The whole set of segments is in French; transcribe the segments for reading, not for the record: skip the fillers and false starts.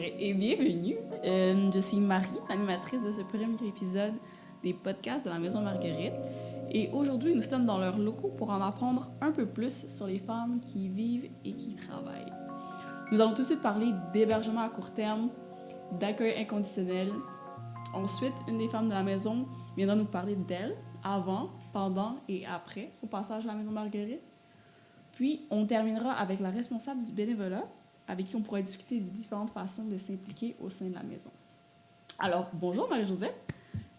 et bienvenue. Je suis Marie, animatrice de ce premier épisode des podcasts de la Maison Marguerite. Et aujourd'hui, nous sommes dans leurs locaux pour en apprendre un peu plus sur les femmes qui y vivent et qui y travaillent. Nous allons tout de suite parler d'hébergement à court terme, d'accueil inconditionnel. Ensuite, une des femmes de la maison viendra nous parler d'elle avant, pendant et après son passage à la Maison Marguerite. Puis, on terminera avec la responsable du bénévolat, avec qui on pourra discuter des différentes façons de s'impliquer au sein de la maison. Alors, bonjour Marie-Joseph.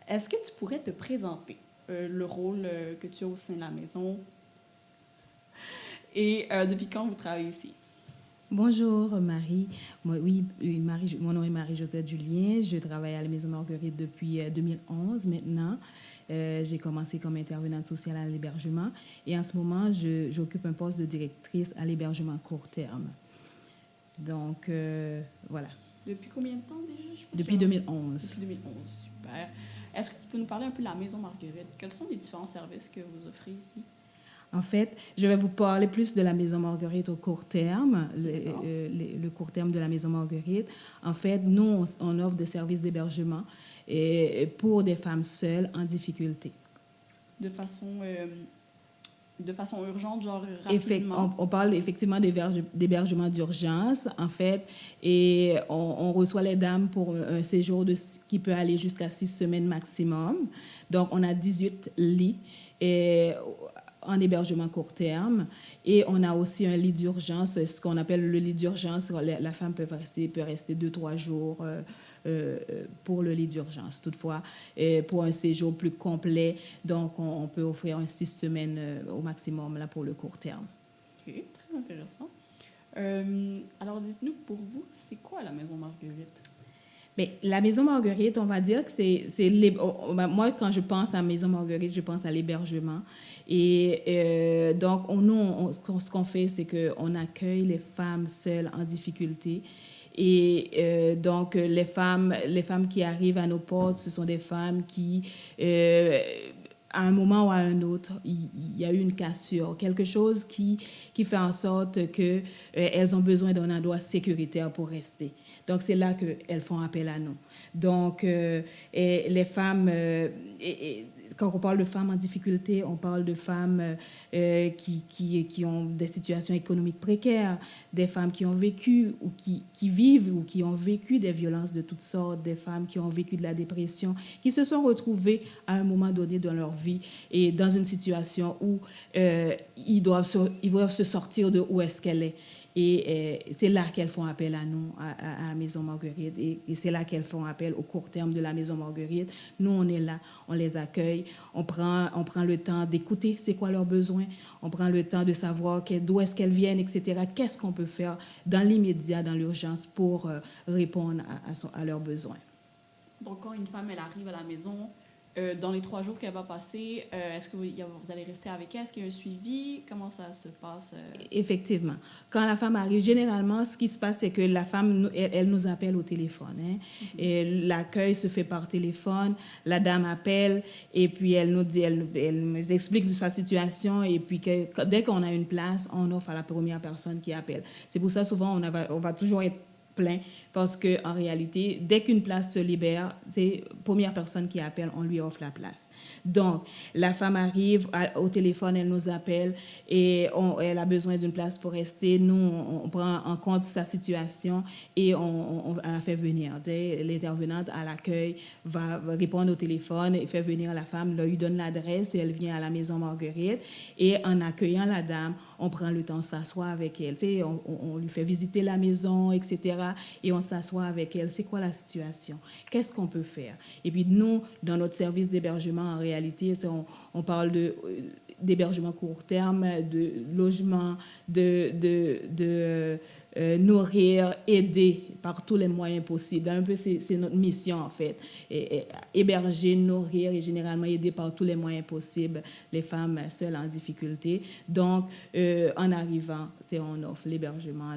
Est-ce que tu pourrais te présenter le rôle que tu as au sein de la maison et depuis quand vous travaillez ici? Bonjour Marie. Mon nom est Marie-Joseph Julien. Je travaille à la Maison Marguerite depuis 2011 maintenant. J'ai commencé comme intervenante sociale à l'hébergement et en ce moment, j'occupe un poste de directrice à l'hébergement court terme. Donc, voilà. Depuis combien de temps déjà? Depuis 2011. Depuis 2011, super. Est-ce que tu peux nous parler un peu de la Maison Marguerite? Quels sont les différents services que vous offrez ici? En fait, je vais vous parler plus de la Maison Marguerite au court terme, le court terme de la Maison Marguerite. En fait, nous, on offre des services d'hébergement pour des femmes seules en difficulté. De façon urgente, genre rapidement? On parle effectivement d'hébergement d'urgence, en fait, et on reçoit les dames pour un séjour qui peut aller jusqu'à 6 semaines maximum. Donc, on a 18 lits en hébergement court terme. Et on a aussi un lit d'urgence, ce qu'on appelle le lit d'urgence. La femme peut rester 2-3 jours pour le lit d'urgence. Toutefois, pour un séjour plus complet, donc on peut offrir 6 semaines au maximum là, pour le court terme. OK, très intéressant. Alors, dites-nous, pour vous, c'est quoi la Maison Marguerite? Mais la Maison Marguerite, on va dire que moi, quand je pense à Maison Marguerite, je pense à l'hébergement. Et donc, ce qu'on fait, c'est qu'on accueille les femmes seules en difficulté. Et donc, les femmes qui arrivent à nos portes, ce sont des femmes qui, à un moment ou à un autre, il y a eu une cassure, quelque chose qui fait en sorte qu'elles ont besoin d'un endroit sécuritaire pour rester. Donc, c'est là qu'elles font appel à nous. Donc, les femmes, quand on parle de femmes en difficulté, on parle de femmes qui ont des situations économiques précaires, des femmes qui ont vécu ou qui vivent ou qui ont vécu des violences de toutes sortes, des femmes qui ont vécu de la dépression, qui se sont retrouvées à un moment donné dans leur vie et dans une situation où ils doivent se sortir de où est-ce qu'elle est. Et c'est là qu'elles font appel à nous, à la Maison Marguerite. Et c'est là qu'elles font appel au court terme de la Maison Marguerite. Nous, on est là, on les accueille, on prend le temps d'écouter c'est quoi leurs besoins, on prend le temps de savoir d'où est-ce qu'elles viennent, etc. Qu'est-ce qu'on peut faire dans l'immédiat, dans l'urgence, pour répondre à leurs besoins. Donc, quand une femme, elle arrive à la maison, dans les 3 jours qu'elle va passer, est-ce que vous allez rester avec elle? Est-ce qu'il y a un suivi? Comment ça se passe? Effectivement. Quand la femme arrive, généralement, ce qui se passe, c'est que la femme, elle nous appelle au téléphone. Hein? Mm-hmm. Et l'accueil se fait par téléphone. La dame appelle et puis elle nous dit, elle nous explique de sa situation et puis dès qu'on a une place, on offre à la première personne qui appelle. C'est pour ça, souvent, on va toujours être plein parce qu'en réalité, dès qu'une place se libère, c'est la première personne qui appelle, on lui offre la place. Donc, la femme arrive au téléphone, elle nous appelle et elle a besoin d'une place pour rester. Nous, on prend en compte sa situation et on la fait venir. L'intervenante à l'accueil va répondre au téléphone et fait venir la femme, lui donne l'adresse et elle vient à la Maison Marguerite. Et en accueillant la dame, on prend le temps de s'asseoir avec elle. On lui fait visiter la maison, etc. Et on s'assoit avec elle. C'est quoi la situation? Qu'est-ce qu'on peut faire? Et puis nous, dans notre service d'hébergement, en réalité, on parle d'hébergement court terme, de logement, de nourrir, aider par tous les moyens possibles. Un peu, c'est notre mission, en fait. Héberger, nourrir et généralement aider par tous les moyens possibles les femmes seules en difficulté. Donc, en arrivant, on offre l'hébergement,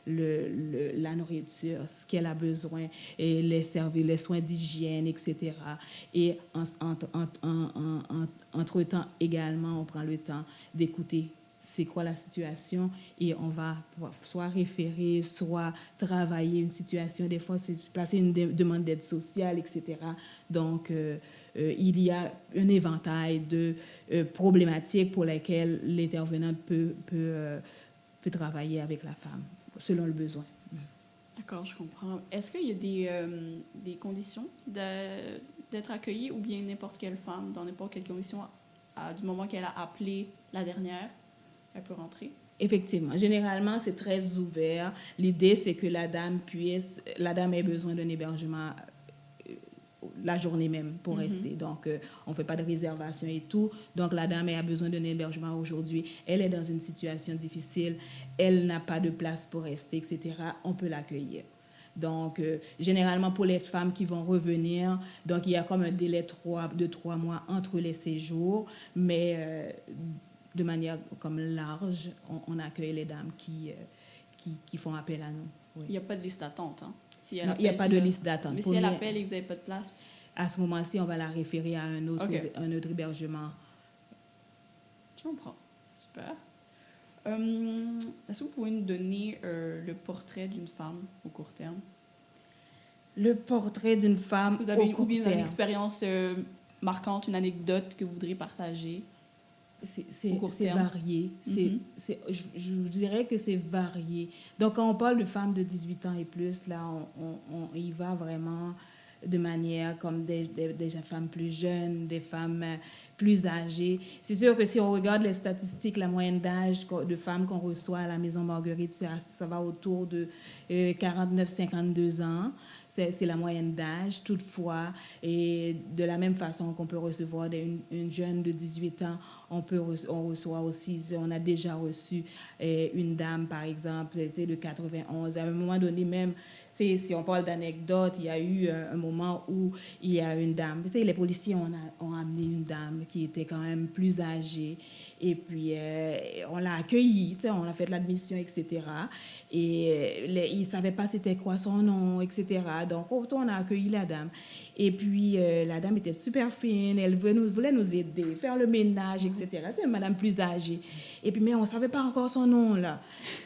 la nourriture, ce qu'elle a besoin, et les services, les soins d'hygiène, etc. Et entre-temps, également, on prend le temps d'écouter c'est quoi la situation et on va soit référer, soit travailler une situation. Des fois, c'est placer une demande d'aide sociale, etc. Donc, il y a un éventail de problématiques pour lesquelles l'intervenante peut travailler avec la femme, selon le besoin. D'accord, je comprends. Est-ce qu'il y a des conditions d'être accueillie ou bien n'importe quelle femme, dans n'importe quelle condition, du moment qu'elle a appelé la dernière, elle peut rentrer? Effectivement, généralement, c'est très ouvert. L'idée, c'est que la dame ait besoin d'un hébergement la journée même pour rester. Donc, on ne fait pas de réservation et tout. Donc, la dame a besoin d'un hébergement aujourd'hui. Elle est dans une situation difficile. Elle n'a pas de place pour rester, etc. On peut l'accueillir. Donc, généralement, pour les femmes qui vont revenir, donc il y a comme un délai de 3 mois entre les séjours, mais de manière comme large, on accueille les dames qui font appel à nous. Oui. Il n'y a pas de liste d'attente, hein? Si non, il n'y a pas de liste d'attente. Mais si elle appelle et que vous n'avez pas de place? À ce moment-ci, on va la référer à un autre hébergement. Je comprends. Super. Est-ce que vous pouvez nous donner le portrait d'une femme au court terme? Le portrait d'une femme au court terme. Est-ce que vous avez une expérience marquante, une anecdote que vous voudriez partager? C'est varié. Je dirais que c'est varié. Donc, quand on parle de femmes de 18 ans et plus, là, on y va vraiment de manière comme des femmes plus jeunes, des femmes plus âgées. C'est sûr que si on regarde les statistiques, la moyenne d'âge de femmes qu'on reçoit à la Maison Marguerite, ça va autour de 49-52 ans. C'est la moyenne d'âge. Toutefois, et de la même façon qu'on peut recevoir une jeune de 18 ans, on reçoit aussi, on a déjà reçu une dame, par exemple, de 91. À un moment donné même, si on parle d'anecdotes, il y a eu un moment où il y a une dame. Les policiers ont amené une dame qui était quand même plus âgée. Et puis, on l'a accueillie, on a fait l'admission, etc. Et ils ne savaient pas c'était quoi son nom, etc. Donc, on a accueilli la dame. Et puis, la dame était super fine, elle voulait nous aider, faire le ménage, etc. C'est une madame plus âgée. Et puis, mais on ne savait pas encore son nom, là.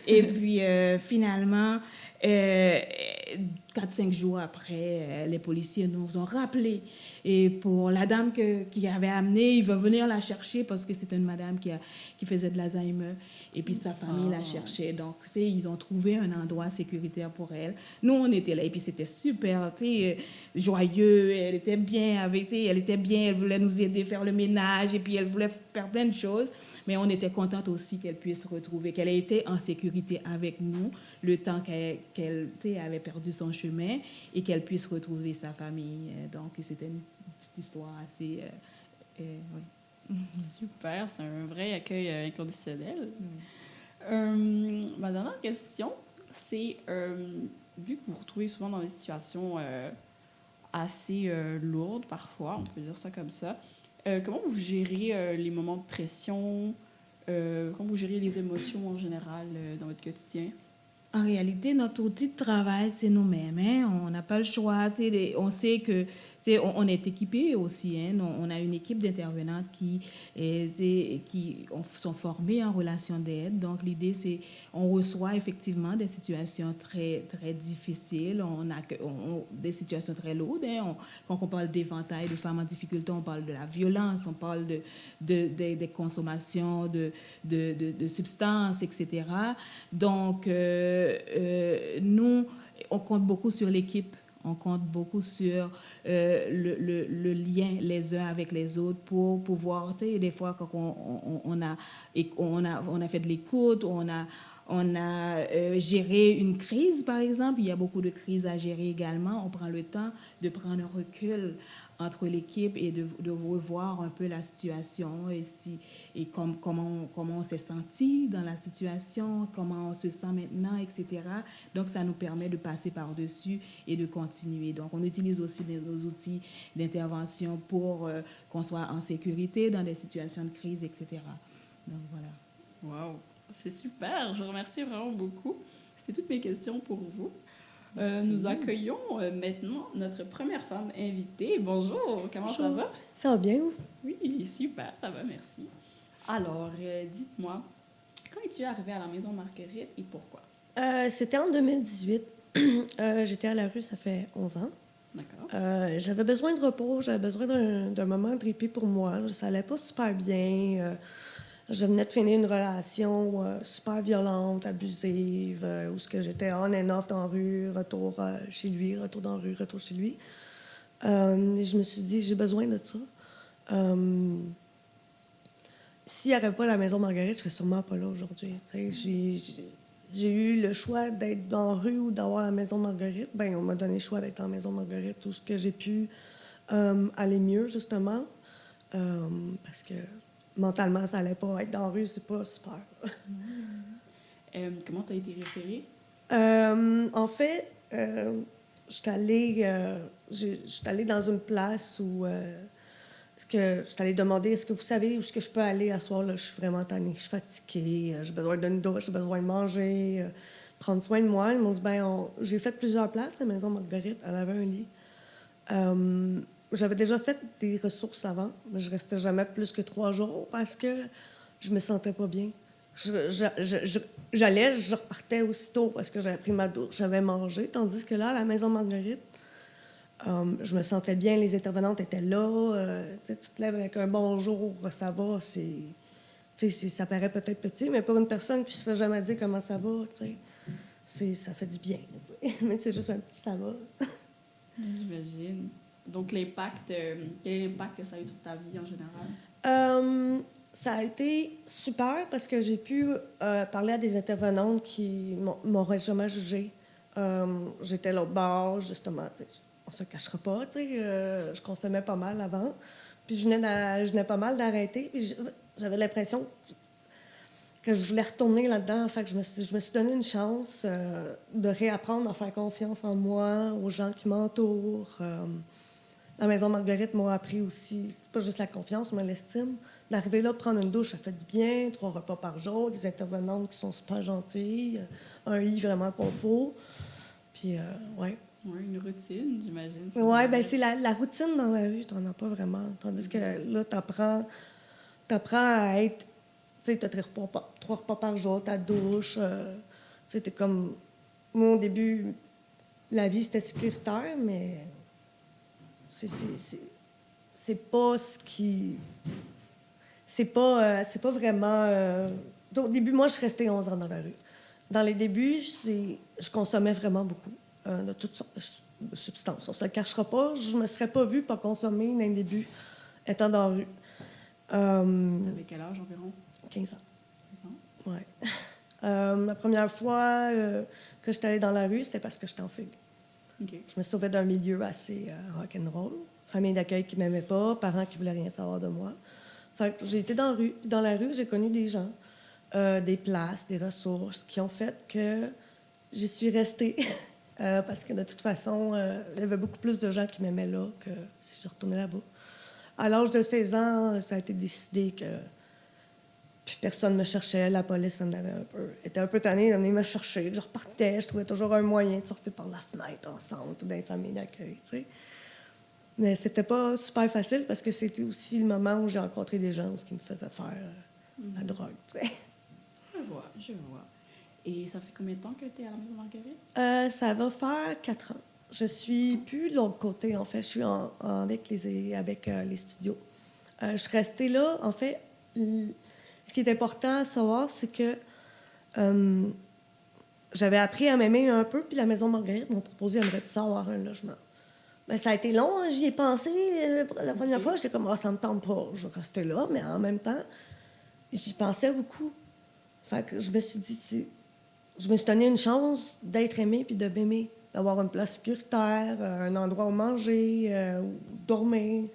Et puis, finalement, 4-5 jours après, les policiers nous ont rappelé. Et pour la dame qui avait amené, ils vont venir la chercher parce que c'était une madame qui faisait de l'Alzheimer. Et puis sa famille la cherchait. Donc, ils ont trouvé un endroit sécuritaire pour elle. Nous, on était là. Et puis c'était super, joyeux. Elle était bien elle voulait nous aider à faire le ménage. Et puis elle voulait faire plein de choses. Mais on était contente aussi qu'elle puisse se retrouver, qu'elle ait été en sécurité avec nous le temps qu'elle avait perdu son chemin et qu'elle puisse retrouver sa famille. Donc, c'était une petite histoire assez... oui. Super, c'est un vrai accueil inconditionnel. Ma dernière question, c'est, vu que vous vous retrouvez souvent dans des situations assez lourdes parfois, on peut dire ça comme ça, comment vous gérez les moments de pression? Comment vous gérez les émotions en général dans votre quotidien? En réalité, notre outil de travail, c'est nous-mêmes. Hein? On n'a pas le choix. On sait que on est équipé aussi. Hein? On a une équipe d'intervenantes qui sont formées en relation d'aide. Donc, l'idée, c'est on reçoit effectivement des situations très, très difficiles. Des situations très lourdes. Hein? Quand on parle d'éventail de femmes en difficulté, on parle de la violence, on parle des consommations de substances, etc. Donc, nous, on compte beaucoup sur l'équipe. On compte beaucoup sur le lien les uns avec les autres pour pouvoir, des fois, quand on a fait de l'écoute, on a géré une crise, par exemple. Il y a beaucoup de crises à gérer également. On prend le temps de prendre un recul entre l'équipe et de revoir un peu la situation et comment on s'est senti dans la situation, comment on se sent maintenant, etc. Donc, ça nous permet de passer par-dessus et de continuer. Donc, on utilise aussi nos outils d'intervention pour qu'on soit en sécurité dans des situations de crise, etc. Donc, voilà. Wow, c'est super. Je vous remercie vraiment beaucoup. C'était toutes mes questions pour vous. Nous accueillons maintenant notre première femme invitée. Bonjour, comment ça va? Ça va bien, vous? Oui, super, ça va, merci. Alors, dites-moi, es-tu arrivée à la Maison Marguerite et pourquoi? C'était en 2018. J'étais à la rue, ça fait 11 ans. D'accord. J'avais besoin de repos, j'avais besoin d'un moment de répit pour moi. Ça allait pas super bien. Je venais de finir une relation super violente, abusive, où ce que j'étais on and off dans la rue, retour chez lui, retour dans la rue, retour chez lui. Et je me suis dit, j'ai besoin de ça. S'il n'y avait pas la Maison Marguerite, je serais sûrement pas là aujourd'hui. Tu sais, j'ai eu le choix d'être dans la rue ou d'avoir la Maison Marguerite. Bien, on m'a donné le choix d'être dans la Maison Marguerite, tout ce que j'ai pu aller mieux, justement. Parce que mentalement, ça allait pas. Être dans la rue, c'est pas super. Comment tu as été référée? En fait, j'étais allée dans une place où j'étais allée demander est-ce que vous savez où est-ce que je peux aller à soir, là, je suis vraiment tannée, je suis fatiguée, j'ai besoin d'une douche, j'ai besoin de manger, prendre soin de moi. Ils m'ont dit j'ai fait plusieurs places, la Maison Marguerite, elle avait un lit. J'avais déjà fait des ressources avant, mais je restais jamais plus que 3 jours parce que je me sentais pas bien. J'allais, je repartais aussitôt parce que j'avais pris ma douche, j'avais mangé, tandis que là, à la Maison Marguerite, je me sentais bien, les intervenantes étaient là, tu te lèves avec un bonjour, ça va, ça paraît peut-être petit, mais pour une personne qui se fait jamais dire comment ça va, ça fait du bien. Mais c'est juste un petit ça va. J'imagine. Donc, quel est l'impact que ça a eu sur ta vie en général? Ça a été super parce que j'ai pu parler à des intervenantes qui m'auraient jamais jugée. J'étais là au bar, justement, on se cachera pas, je consommais pas mal avant. Puis je venais pas mal d'arrêter. Puis j'avais l'impression que je voulais retourner là-dedans. Fait que je me suis donné une chance de réapprendre à faire confiance en moi, aux gens qui m'entourent. La Maison Marguerite m'a appris aussi, pas juste la confiance, mais l'estime. D'arriver là, prendre une douche, ça fait du bien, 3 repas par jour, des intervenantes qui sont super gentilles, un lit vraiment confort. Puis, ouais. Oui, une routine, j'imagine. Oui, bien, c'est la routine dans la rue, tu n'en as pas vraiment. Tandis que là, tu apprends à être. Tu sais, tu as 3 repas par jour, ta douche. Tu sais, tu es comme. Moi, au début, la vie, c'était sécuritaire, mais c'est pas ce qui. C'est pas vraiment. Au début, moi, je restais 11 ans dans la rue. Dans les débuts, je consommais vraiment beaucoup de toutes sortes de substances. On se le cachera pas. Je me serais pas vue pas consommer dans les débuts, étant dans la rue. T'avais quel âge environ? 15 ans. 15 ans? Oui. La première fois que j'étais allée dans la rue, c'était parce que j'étais en fugue. Okay. Je me sauvais d'un milieu assez rock'n'roll. Famille d'accueil qui m'aimait pas, parents qui voulaient rien savoir de moi. Fait que j'ai été dans la rue. Dans la rue, j'ai connu des gens, des places, des ressources qui ont fait que j'y suis restée. Parce que de toute façon, il y avait beaucoup plus de gens qui m'aimaient là que si je retournais là-bas. À l'âge de 16 ans, ça a été décidé que puis personne ne me cherchait. La police était un peu tannée de venir me chercher. Je repartais, je trouvais toujours un moyen de sortir par la fenêtre ensemble, tout dans les familles d'accueil, tu sais. Mais c'était pas super facile parce que c'était aussi le moment où j'ai rencontré des gens qui me faisaient faire la drogue, tu sais. Je vois. Et ça fait combien de temps que tu es à la Maison Marguerite? Ça va faire 4 ans. Je suis plus de l'autre côté, en fait. Je suis avec les studios. Je suis restée là. En fait, ce qui est important à savoir, c'est que j'avais appris à m'aimer un peu, puis la Maison Marguerite m'a proposé, aimerais-tu ça avoir un logement? Mais ça a été long, hein, j'y ai pensé. La première fois, j'étais comme, ça me tente pas, je vais rester là, mais en même temps, j'y pensais beaucoup. Fait que je me suis dit, je me suis donné une chance d'être aimée puis de m'aimer, d'avoir une place sécuritaire, un endroit où manger, où dormir.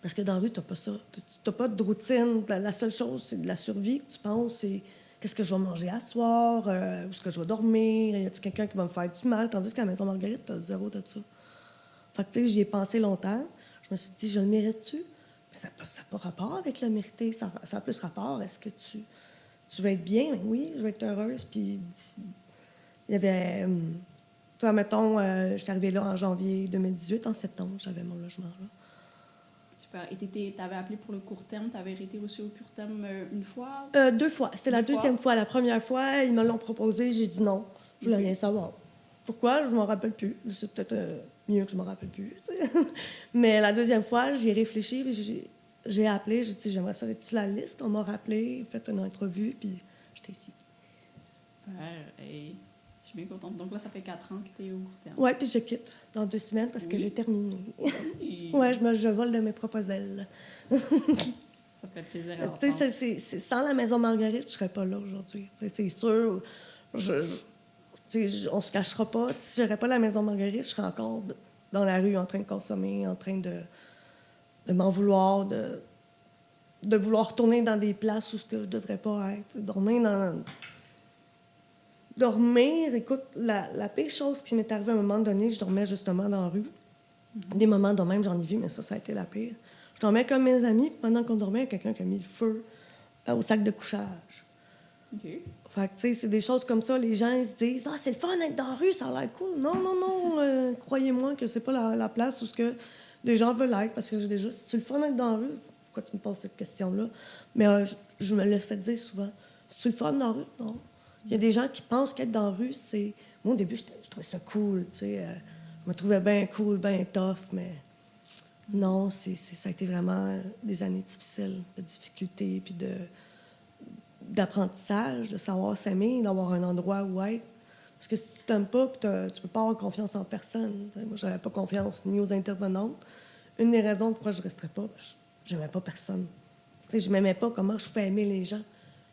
Parce que dans la rue, tu n'as pas ça. Tu n'as pas de routine. La seule chose, c'est de la survie que tu penses, c'est qu'est-ce que je vais manger à soir, où est-ce que je vais dormir, y a-t-il quelqu'un qui va me faire du mal? Tandis qu'à la Maison Marguerite, tu as zéro de ça. Fait que, tu sais, j'y ai pensé longtemps. Je me suis dit, je le mérite-tu? Mais ça n'a pas rapport avec le mériter. Ça a plus rapport. Est-ce que tu veux être bien? Mais oui, je veux être heureuse. Puis, il y avait... toi, mettons, j'étais arrivée là en janvier 2018. En septembre, j'avais mon logement là. Super. Et t'avais appelé pour le court terme, t'avais été aussi au court terme une fois? 2 fois. C'était la deuxième fois. La première fois, ils me l'ont proposé, j'ai dit non. Je voulais rien savoir. Pourquoi? Je ne m'en rappelle plus. C'est peut-être mieux que je ne me rappelle plus. T'sais. Mais la deuxième fois, j'y ai réfléchi, puis j'ai appelé, j'ai dit j'aimerais ça être sur la liste. On m'a rappelé, fait une entrevue, puis j'étais ici. Super. Hey. Je suis bien contente. Donc là, ça fait 4 ans que tu es au court terme. Oui, puis je quitte dans 2 semaines parce que j'ai terminé. Et Oui, je vole de mes propres ailes. ça fait plaisir à entendre. Tu sais, sans la Maison Marguerite, je ne serais pas là aujourd'hui. C'est sûr. On se cachera pas. Si j'aurais pas la Maison Marguerite, je serais encore dans la rue en train de consommer, en train de m'en vouloir, de vouloir retourner dans des places où je devrais pas être. Dormir, écoute, la pire chose qui m'est arrivée à un moment donné, je dormais justement dans la rue. Des moments de même, j'en ai vu, mais ça a été la pire. Je dormais comme mes amis, puis pendant qu'on dormait, il y a quelqu'un qui a mis le feu au sac de couchage. OK. Fait que, tu sais, c'est des choses comme ça. Les gens, ils se disent « Ah, c'est le fun d'être dans la rue, ça a l'air cool. » Non, non, non. Croyez-moi que c'est pas la place où des gens veulent être. Parce que j'ai déjà... Si tu le fun d'être dans la rue, pourquoi tu me poses cette question-là? Mais je me le fais dire souvent. Si tu le fun dans la rue, non. Il y a des gens qui pensent qu'être dans la rue, c'est... Moi, au début, je trouvais ça cool, tu sais. Je me trouvais bien cool, bien tough, mais... Non, ça a été vraiment des années difficiles, de difficultés, puis d'apprentissage, de savoir s'aimer, d'avoir un endroit où être. Parce que si tu t'aimes pas, tu peux pas avoir confiance en personne. Moi, j'avais pas confiance ni aux intervenantes. Une des raisons pourquoi je resterais pas, je n'aimais pas personne. T'sais, je m'aimais pas comment je pouvais aimer les gens.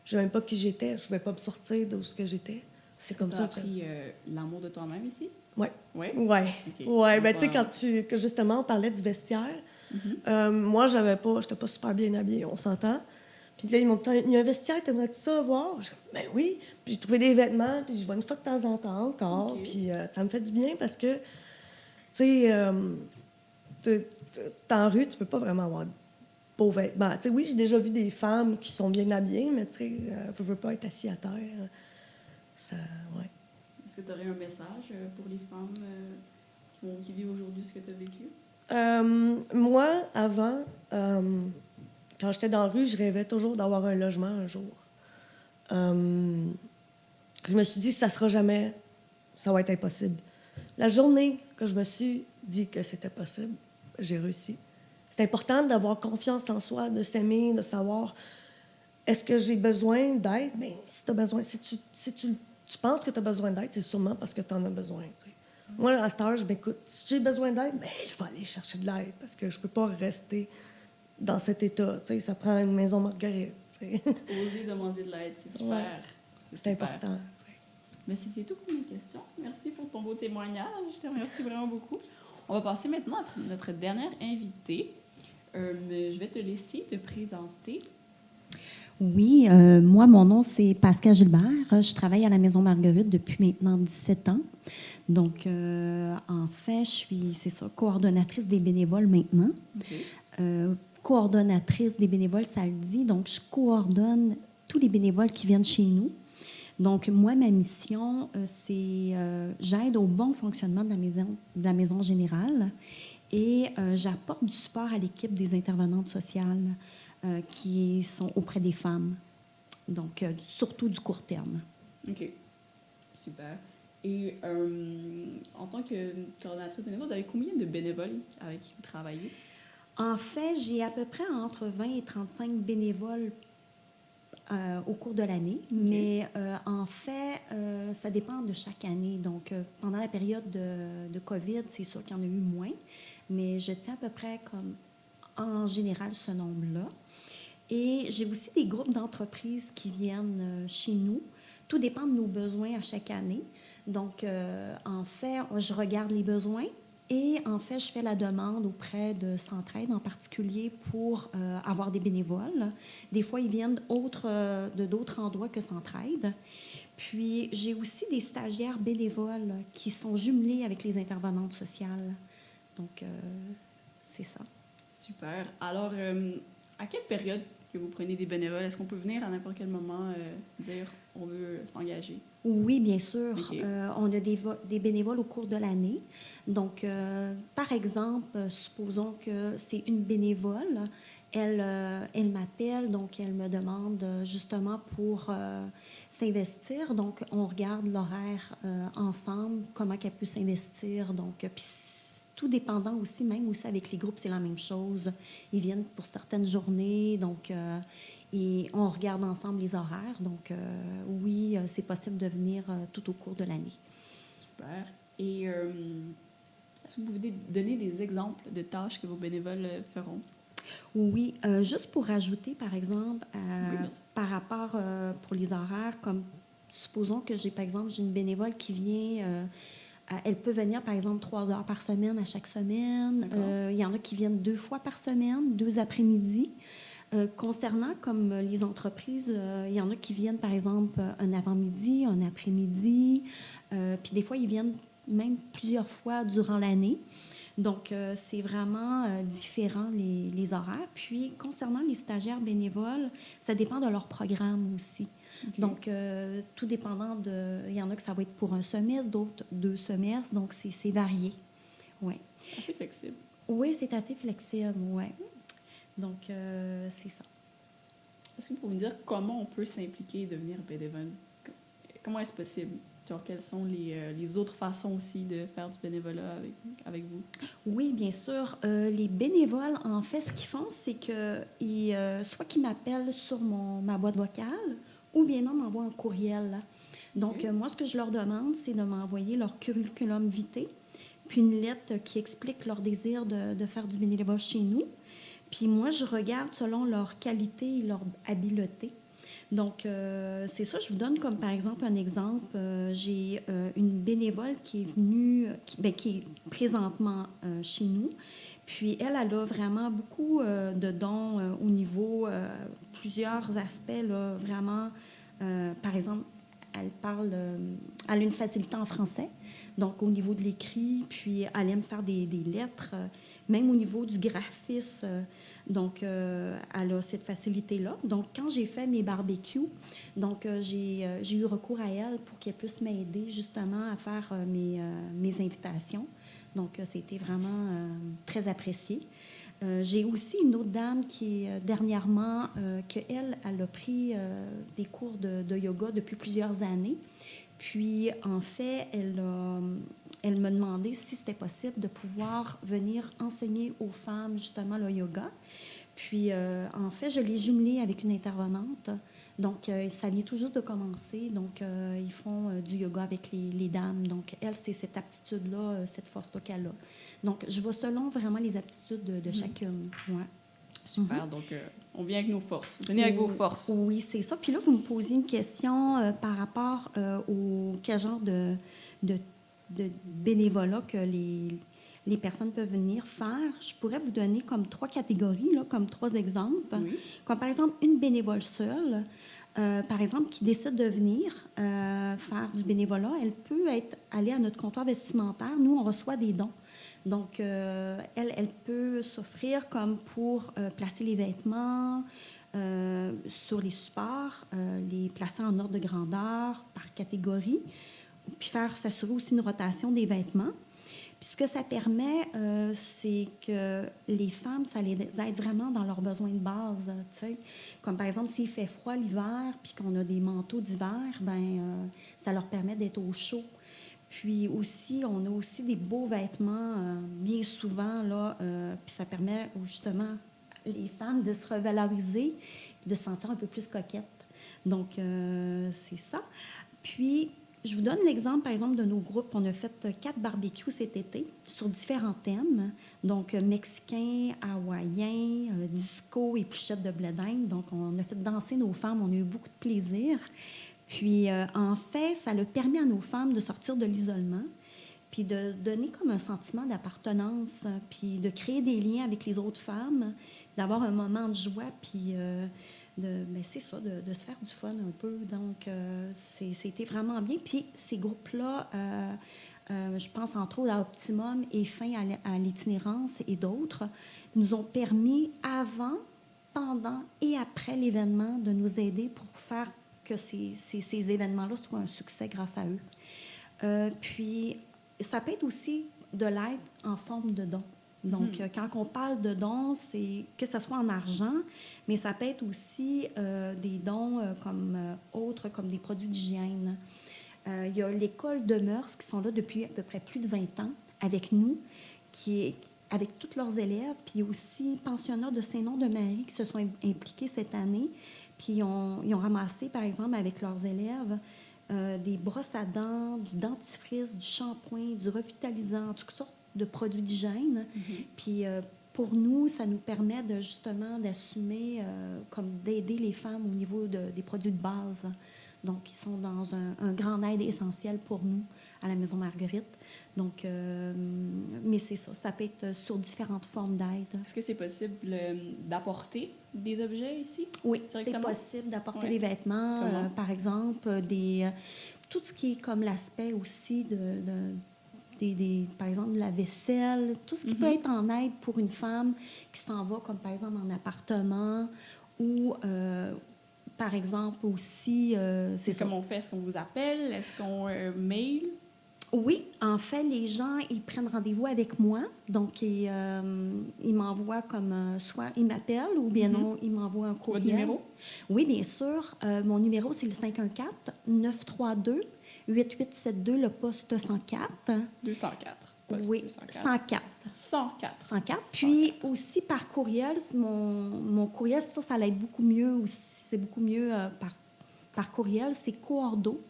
Je n'aimais pas qui j'étais. Je ne pouvais pas me sortir de ce que j'étais. C'est comme ça que tu as appris l'amour de toi-même ici? Oui. Oui? Oui. Okay. Ouais. Ben, tu sais, que justement, on parlait du vestiaire, moi, je n'étais pas super bien habillée, on s'entend. Puis là, ils m'ont dit, il y a un vestiaire, t'aimerais-tu ça voir? Je dis, ben oui. Puis j'ai trouvé des vêtements, puis je vais une fois de temps en temps encore. Okay. Puis ça me fait du bien parce que, tu sais, en rue, tu peux pas vraiment avoir de beaux vêtements. Tu sais, oui, j'ai déjà vu des femmes qui sont bien habillées, mais tu sais, ne veut pas être assis à terre. Ça, ouais. Est-ce que tu aurais un message pour les femmes qui vivent aujourd'hui ce que tu as vécu? Moi, avant, quand j'étais dans la rue, je rêvais toujours d'avoir un logement un jour. Je me suis dit, ça sera jamais, ça va être impossible. La journée que je me suis dit que c'était possible, j'ai réussi. C'est important d'avoir confiance en soi, de s'aimer, de savoir est-ce que j'ai besoin d'aide? Bien, si tu as besoin, si tu penses que tu as besoin d'aide, c'est sûrement parce que tu en as besoin. T'sais. Moi, à cette heure, je m'écoute. Si j'ai besoin d'aide, bien, je vais aller chercher de l'aide parce que je ne peux pas rester dans cet état. T'sais, ça prend une maison Marguerite. Oser demander de l'aide, c'est super. Ouais. C'est important. Mais c'était tout pour mes questions. Merci pour ton beau témoignage. Je te remercie vraiment beaucoup. On va passer maintenant à notre dernière invitée. Je vais te laisser te présenter. Oui, moi, mon nom, c'est Pascal Gilbert. Je travaille à la Maison Marguerite depuis maintenant 17 ans. Donc, en fait, je suis, c'est ça, coordonnatrice des bénévoles maintenant. Okay. Coordonnatrice des bénévoles, ça le dit. Donc, je coordonne tous les bénévoles qui viennent chez nous. Donc, moi, ma mission, c'est j'aide au bon fonctionnement de la maison générale et j'apporte du support à l'équipe des intervenantes sociales qui sont auprès des femmes. Donc, surtout du court terme. OK. Super. Et en tant que coordonnatrice bénévole, vous avez combien de bénévoles avec qui vous travaillez? En fait, j'ai à peu près entre 20 et 35 bénévoles au cours de l'année. Okay. Mais en fait, ça dépend de chaque année. Donc, pendant la période de COVID, c'est sûr qu'il y en a eu moins. Mais je tiens à peu près comme en général ce nombre-là. Et j'ai aussi des groupes d'entreprises qui viennent chez nous. Tout dépend de nos besoins à chaque année. Donc, en fait, je regarde les besoins et en fait, je fais la demande auprès de Centraide en particulier pour avoir des bénévoles. Des fois, ils viennent de d'autres endroits que Centraide. Puis, j'ai aussi des stagiaires bénévoles qui sont jumelés avec les intervenantes sociales. Donc, c'est ça. Super. Alors, à quelle période que vous prenez des bénévoles? Est-ce qu'on peut venir à n'importe quel moment dire on veut s'engager? Oui, bien sûr. OK. On a des bénévoles au cours de l'année. Donc, par exemple, supposons que c'est une bénévole. Elle m'appelle, donc elle me demande justement pour s'investir. Donc, on regarde l'horaire ensemble, comment qu'elle peut s'investir. Donc, puis tout dépendant aussi, même aussi avec les groupes, c'est la même chose. Ils viennent pour certaines journées, donc et on regarde ensemble les horaires. Donc, oui, c'est possible de venir tout au cours de l'année. Super. Et est-ce que vous pouvez donner des exemples de tâches que vos bénévoles feront? Oui, juste pour rajouter, par exemple, Oui, bien sûr. par rapport pour les horaires, comme supposons que par exemple, j'ai une bénévole qui vient, elle peut venir, par exemple, 3 heures par semaine à chaque semaine. D'accord. Il y en a qui viennent 2 fois par semaine, 2 après-midi. Concernant comme les entreprises, il y en a qui viennent, par exemple, un avant-midi, un après-midi, puis des fois, ils viennent même plusieurs fois durant l'année. Donc, c'est vraiment différent les horaires. Puis, concernant les stagiaires bénévoles, ça dépend de leur programme aussi. OK. Donc, tout dépendant de... Il y en a que ça va être pour un semestre, d'autres 2 semestres. Donc, c'est varié. Oui. Assez flexible. Oui, c'est assez flexible, oui. Donc, c'est ça. Est-ce que vous pouvez me dire comment on peut s'impliquer et devenir bénévole? Comment est-ce possible? Genre, quelles sont les autres façons aussi de faire du bénévolat avec vous? Oui, bien sûr. Les bénévoles, en fait, ce qu'ils font, c'est que soit qu'ils m'appellent sur ma boîte vocale ou bien non, m'envoient un courriel. Donc, OK. moi, ce que je leur demande, c'est de m'envoyer leur curriculum vitae, puis une lettre qui explique leur désir de faire du bénévolat chez nous. Puis moi, je regarde selon leur qualité et leur habileté. Donc, c'est ça, je vous donne comme par exemple un exemple. J'ai une bénévole qui est venue, qui est présentement chez nous. Puis elle a vraiment beaucoup de dons au niveau plusieurs aspects, là, vraiment. Par exemple, elle a une facilité en français, donc au niveau de l'écrit, puis elle aime faire des lettres, même au niveau du graphisme. Donc, elle a cette facilité-là. Donc, quand j'ai fait mes barbecues, donc j'ai eu recours à elle pour qu'elle puisse m'aider justement à faire mes invitations. Donc, c'était vraiment très apprécié. J'ai aussi une autre dame qui, dernièrement, elle a pris des cours de yoga depuis plusieurs années. Puis, en fait, elle m'a demandé si c'était possible de pouvoir venir enseigner aux femmes, justement, le yoga. Puis, en fait, je l'ai jumelée avec une intervenante. Donc, ça vient tout juste de commencer. Donc, ils font du yoga avec les dames. Donc, elle, c'est cette aptitude-là, cette force-là qu'elle a. Donc, je vais selon vraiment les aptitudes de chacune. Ouais. Super. Donc, on vient avec nos forces. Venez avec vos forces. Oui, c'est ça. Puis là, vous me posiez une question par rapport au quel genre de bénévolat que les personnes peuvent venir faire. Je pourrais vous donner comme 3 catégories, là, comme 3 exemples. Oui. Comme par exemple, une bénévole seule, par exemple, qui décide de venir faire du bénévolat, elle peut aller à notre comptoir vestimentaire. Nous, on reçoit des dons. Donc, elle peut s'offrir comme pour placer les vêtements sur les supports, les placer en ordre de grandeur, par catégorie, puis s'assurer aussi une rotation des vêtements. Puis ce que ça permet, c'est que les femmes, ça les aide vraiment dans leurs besoins de base. Comme par exemple, s'il fait froid l'hiver, puis qu'on a des manteaux d'hiver, ça leur permet d'être au chaud. Puis aussi, on a aussi des beaux vêtements, bien souvent, là, puis ça permet justement les femmes de se revaloriser et de se sentir un peu plus coquettes. Donc, c'est ça. Puis, je vous donne l'exemple, par exemple, de nos groupes. On a fait 4 barbecues cet été sur différents thèmes. Donc, mexicain, hawaïen, disco, épluchette de blé d'Inde. Donc, on a fait danser nos femmes. On a eu beaucoup de plaisir. Puis, en fait, ça a permis à nos femmes de sortir de l'isolement, puis de donner comme un sentiment d'appartenance, puis de créer des liens avec les autres femmes, d'avoir un moment de joie, puis c'est ça, de se faire du fun un peu. Donc, c'était vraiment bien. Puis, ces groupes-là, je pense entre autres à Optimum et Fin à l'itinérance et d'autres, nous ont permis avant, pendant et après l'événement de nous aider pour faire que ces événements-là soient un succès grâce à eux. Puis, ça peut être aussi de l'aide en forme de don. Donc, quand on parle de dons, c'est que ce soit en argent, mais ça peut être aussi des dons autres, comme des produits d'hygiène. Il y a l'école de mœurs qui sont là depuis à peu près plus de 20 ans avec nous, avec tous leurs élèves, puis aussi pensionnats de Saint-Nom-de-Marie qui se sont impliqués cette année, puis ils ont ramassé, par exemple, avec leurs élèves, des brosses à dents, du dentifrice, du shampoing, du revitalisant, toutes sortes de produits d'hygiène. Puis pour nous, ça nous permet justement d'assumer, d'aider les femmes au niveau des produits de base. Donc, ils sont dans un grand aide essentiel pour nous à la Maison Marguerite. Donc, mais c'est ça, ça peut être sur différentes formes d'aide. Est-ce que c'est possible d'apporter des objets ici? Oui, c'est possible d'apporter des vêtements, par exemple, tout ce qui est comme l'aspect aussi par exemple, de la vaisselle, tout ce qui peut être en aide pour une femme qui s'en va, comme par exemple en appartement ou, par exemple, aussi... c'est comme on fait? Est-ce qu'on vous appelle? Est-ce qu'on mail? Oui, en fait, les gens, ils prennent rendez-vous avec moi. Donc, ils m'envoient soit ils m'appellent ou bien non, ils m'envoient un courriel. Votre numéro? Oui, bien sûr. Mon numéro, c'est le 514-932-8872, le poste 104. 204. Oui, 204. 104. 104. Puis aussi par courriel, mon courriel, ça l'aide beaucoup mieux. C'est beaucoup mieux par courriel. C'est coordo.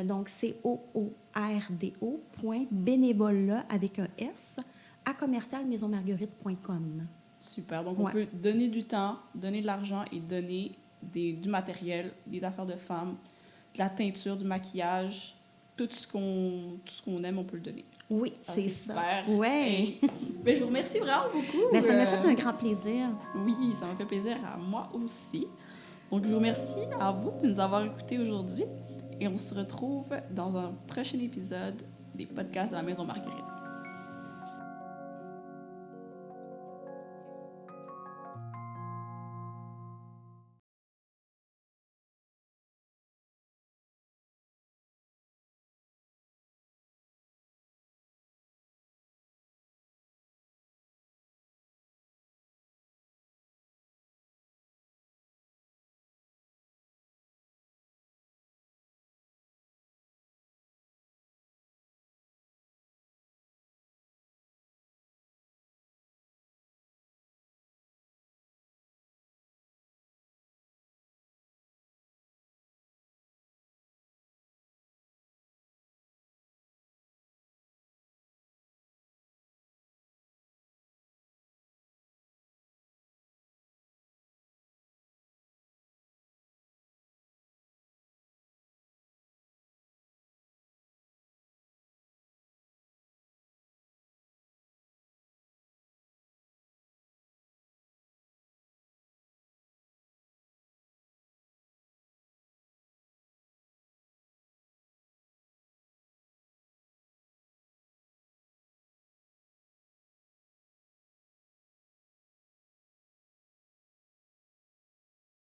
Donc, c'est coordo.bénévolat avec un S à commercialmaisonmarguerite.com. Super. Donc, on peut donner du temps, donner de l'argent et donner du matériel, des affaires de femmes, de la teinture, du maquillage, tout ce qu'on aime, on peut le donner. Oui, c'est ça. Super. Oui. Ben, je vous remercie vraiment beaucoup. Ben, ça m'a fait un grand plaisir. Oui, ça m'a fait plaisir à moi aussi. Donc, je vous remercie à vous de nous avoir écoutés aujourd'hui. Et on se retrouve dans un prochain épisode des podcasts de la Maison Marguerite.